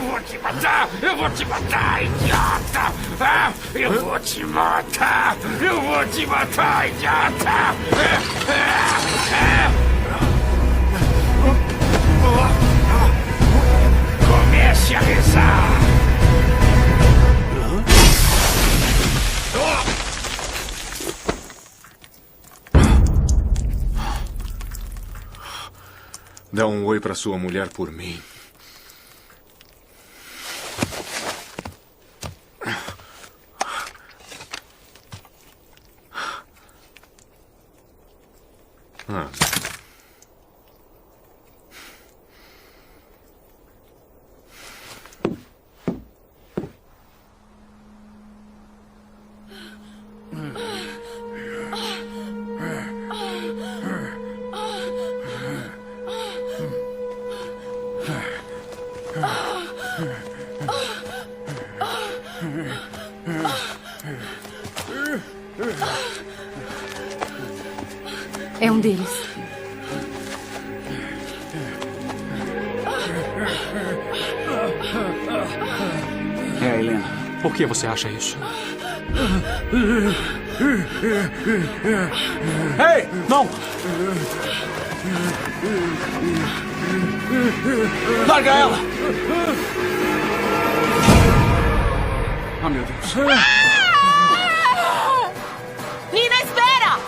vou te matar! Eu vou te matar, idiota! Ah, eu vou te matar! Eu vou te matar, idiota! Comece a rezar! Dá um oi pra sua mulher por mim. É um deles. É, Helena. Por que você acha isso? Ei! Não! Larga ela! Ah, meu Deus. Lina, espera!